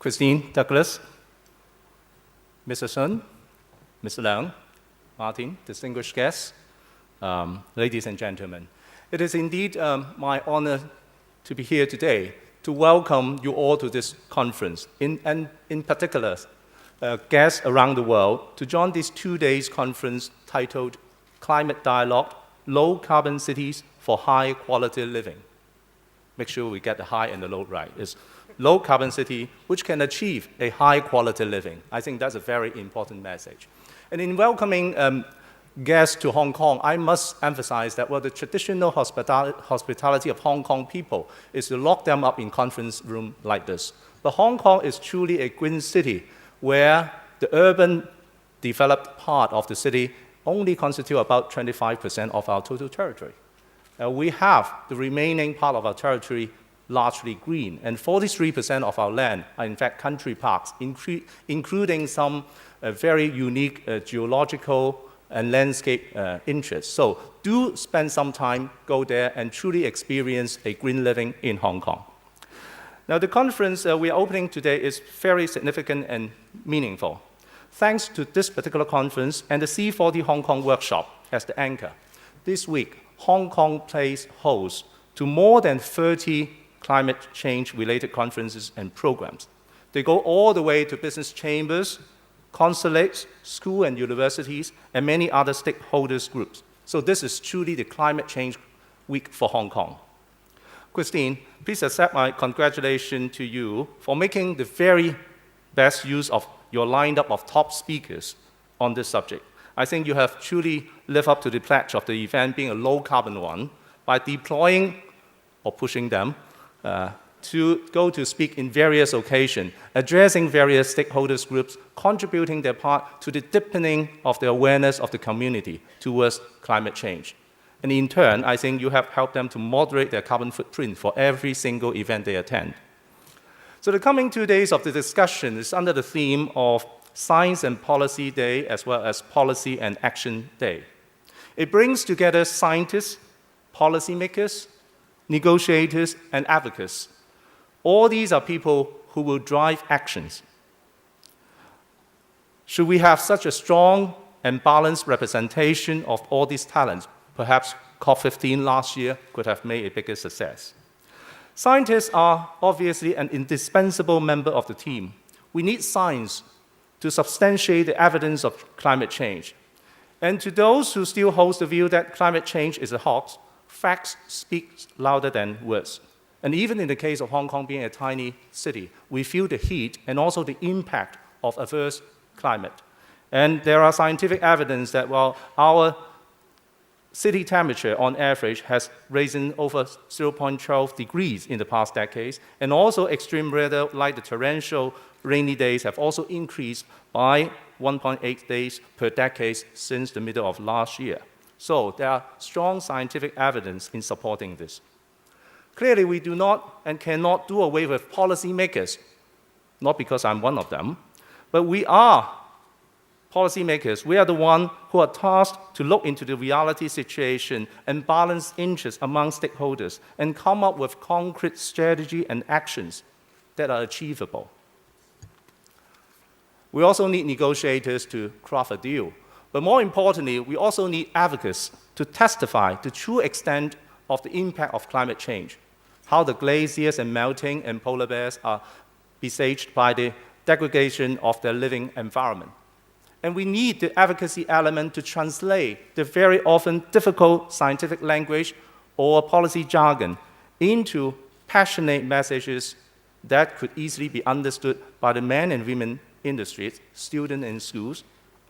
Christine, Douglas, Mr. Sun, Mr. Leung, Martin, distinguished guests, ladies and gentlemen. It is indeed my honor to be here today to welcome you all to this conference, and in particular, guests around the world to join this 2 days conference titled Climate Dialogue, Low Carbon Cities for High Quality Living. Make sure we get the high and the low right. It's low carbon city which can achieve a high quality living. I think that's a very important message. And in welcoming guests to Hong Kong, I must emphasize that the traditional hospitality of Hong Kong people is to lock them up in conference room like this. But Hong Kong is truly a green city where the urban developed part of the city only constitute about 25% of our total territory. We have the remaining part of our territory largely green, and 43% of our land are in fact country parks, including some very unique geological and landscape interests. So do spend some time, go there, and truly experience a green living in Hong Kong. Now, the conference we are opening today is very significant and meaningful. Thanks to this particular conference and the C40 Hong Kong workshop as the anchor, this week, Hong Kong plays host to more than 30 climate change-related conferences and programs. They go all the way to business chambers, consulates, schools and universities, and many other stakeholders groups. So this is truly the climate change week for Hong Kong. Christine, please accept my congratulations to you for making the very best use of your lineup of top speakers on this subject. I think you have truly lived up to the pledge of the event being a low-carbon one by deploying or pushing them to go to speak in various occasions, addressing various stakeholders groups, contributing their part to the deepening of the awareness of the community towards climate change. And in turn, I think you have helped them to moderate their carbon footprint for every single event they attend. So the coming 2 days of the discussion is under the theme of Science and Policy Day, as well as Policy and Action Day. It brings together scientists, policymakers, negotiators, and advocates. All these are people who will drive actions. Should we have such a strong and balanced representation of all these talents, perhaps COP15 last year could have made a bigger success. Scientists are obviously an indispensable member of the team. We need science to substantiate the evidence of climate change. And to those who still hold the view that climate change is a hoax, facts speak louder than words. And even in the case of Hong Kong being a tiny city, we feel the heat and also the impact of adverse climate. And there are scientific evidence that while our city temperature on average has risen over 0.12 degrees in the past decades, and also extreme weather like the torrential rainy days have also increased by 1.8 days per decade since the middle of last year. So there are strong scientific evidence in supporting this. Clearly, we do not and cannot do away with policymakers, not because I'm one of them, but we are policymakers. We are the ones who are tasked to look into the reality situation and balance interests among stakeholders and come up with concrete strategy and actions that are achievable. We also need negotiators to craft a deal. But more importantly, we also need advocates to testify the true extent of the impact of climate change, how the glaciers and melting and polar bears are besieged by the degradation of their living environment. And we need the advocacy element to translate the very often difficult scientific language or policy jargon into passionate messages that could easily be understood by the men and women in the streets, students in schools,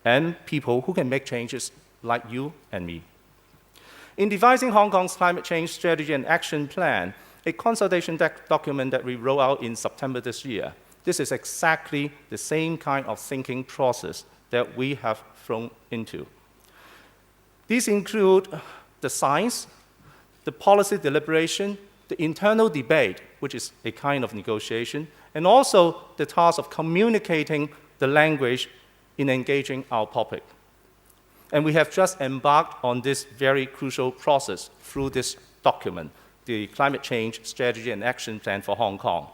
and people who can make changes like you and me. In devising Hong Kong's climate change strategy and action plan, a consultation document that we rolled out in September this year, this is exactly the same kind of thinking process that we have thrown into. These include the science, the policy deliberation, the internal debate, which is a kind of negotiation, and also the task of communicating the language in engaging our public. And we have just embarked on this very crucial process through this document, the Climate Change Strategy and Action Plan for Hong Kong.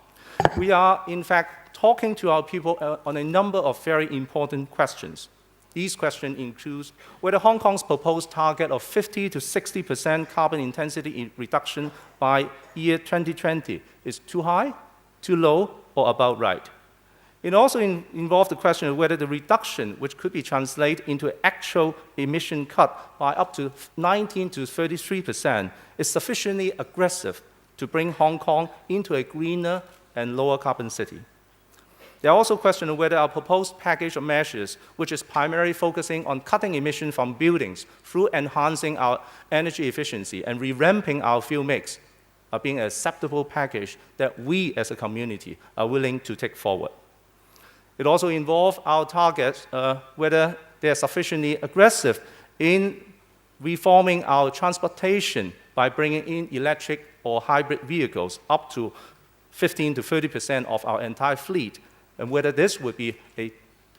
We are, in fact, talking to our people on a number of very important questions. These questions include whether Hong Kong's proposed target of 50 to 60% carbon intensity reduction by year 2020 is too high, too low, or about right. It also involved the question of whether the reduction, which could be translated into actual emission cut by up to 19 to 33%, is sufficiently aggressive to bring Hong Kong into a greener and lower carbon city. There are also questions of whether our proposed package of measures, which is primarily focusing on cutting emissions from buildings through enhancing our energy efficiency and revamping our fuel mix, are being an acceptable package that we as a community are willing to take forward. It also involves our targets, whether they are sufficiently aggressive in reforming our transportation by bringing in electric or hybrid vehicles up to 15 to 30% of our entire fleet, and whether this would be an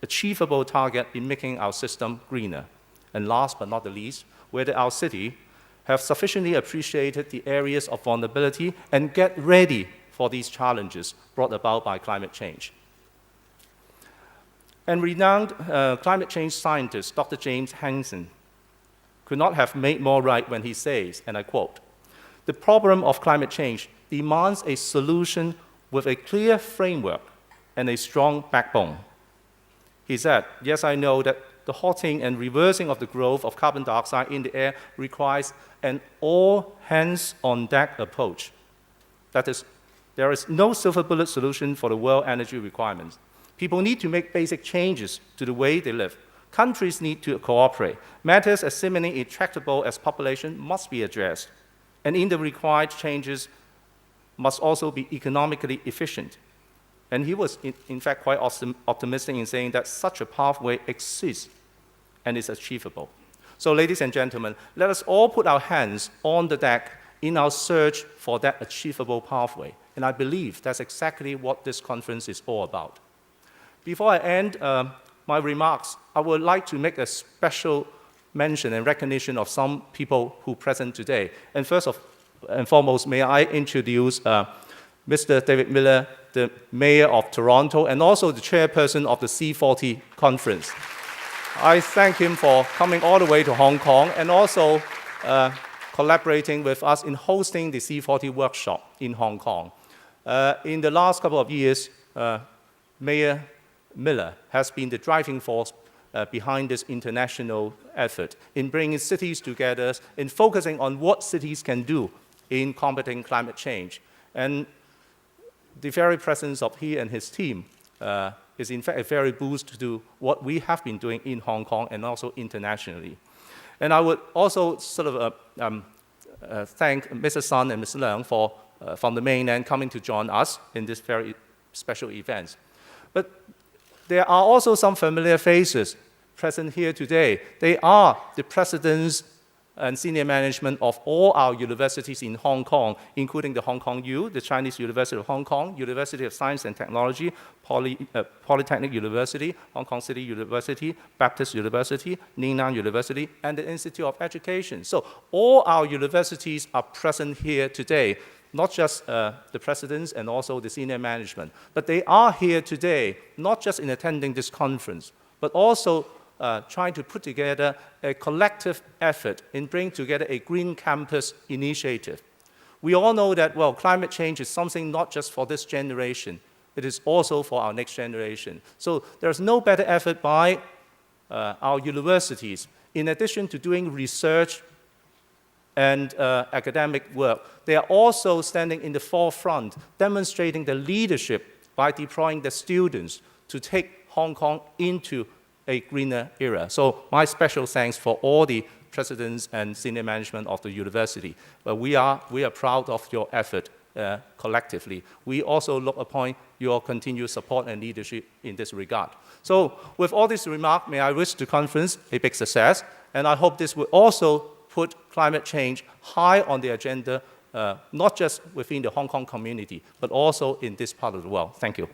achievable target in making our system greener. And last but not the least, whether our city have sufficiently appreciated the areas of vulnerability and get ready for these challenges brought about by climate change. And renowned climate change scientist Dr. James Hansen could not have made more right when he says, and I quote, "The problem of climate change demands a solution with a clear framework and a strong backbone." He said, "Yes, I know that the halting and reversing of the growth of carbon dioxide in the air requires an all-hands-on-deck approach. That is, there is no silver bullet solution for the world energy requirements. People need to make basic changes to the way they live. Countries need to cooperate. Matters as seemingly intractable as population must be addressed. And in the required changes must also be economically efficient." And he was, in fact, quite optimistic in saying that such a pathway exists and is achievable. So, ladies and gentlemen, let us all put our hands on the deck in our search for that achievable pathway. And I believe that's exactly what this conference is all about. Before I end my remarks, I would like to make a special mention and recognition of some people who are present today. And first and foremost, may I introduce Mr. David Miller, the Mayor of Toronto, and also the chairperson of the C40 conference. I thank him for coming all the way to Hong Kong and also collaborating with us in hosting the C40 workshop in Hong Kong. In the last couple of years, Mayor Miller has been the driving force behind this international effort in bringing cities together, in focusing on what cities can do in combating climate change. And the very presence of he and his team is in fact a very boost to what we have been doing in Hong Kong and also internationally. And I would also sort of thank Mr. Sun and Mr. Leung for, from the mainland coming to join us in this very special event. But there are also some familiar faces present here today. They are the presidents and senior management of all our universities in Hong Kong, including the Hong Kong U, the Chinese University of Hong Kong, University of Science and Technology, Polytechnic University, Hong Kong City University, Baptist University, Ningnan University, and the Institute of Education. So all our universities are present here today, not just the presidents and also the senior management, but they are here today, not just in attending this conference, but also trying to put together a collective effort in bringing together a green campus initiative. We all know that, well, climate change is something not just for this generation, it is also for our next generation. So there's no better effort by our universities, in addition to doing research and academic work. They are also standing in the forefront, demonstrating the leadership by deploying the students to take Hong Kong into a greener era. So my special thanks for all the presidents and senior management of the university. But we are proud of your effort collectively. We also look upon your continued support and leadership in this regard. So with all this remark, may I wish the conference a big success, and I hope this will also put climate change high on the agenda, not just within the Hong Kong community, but also in this part of the world. Thank you.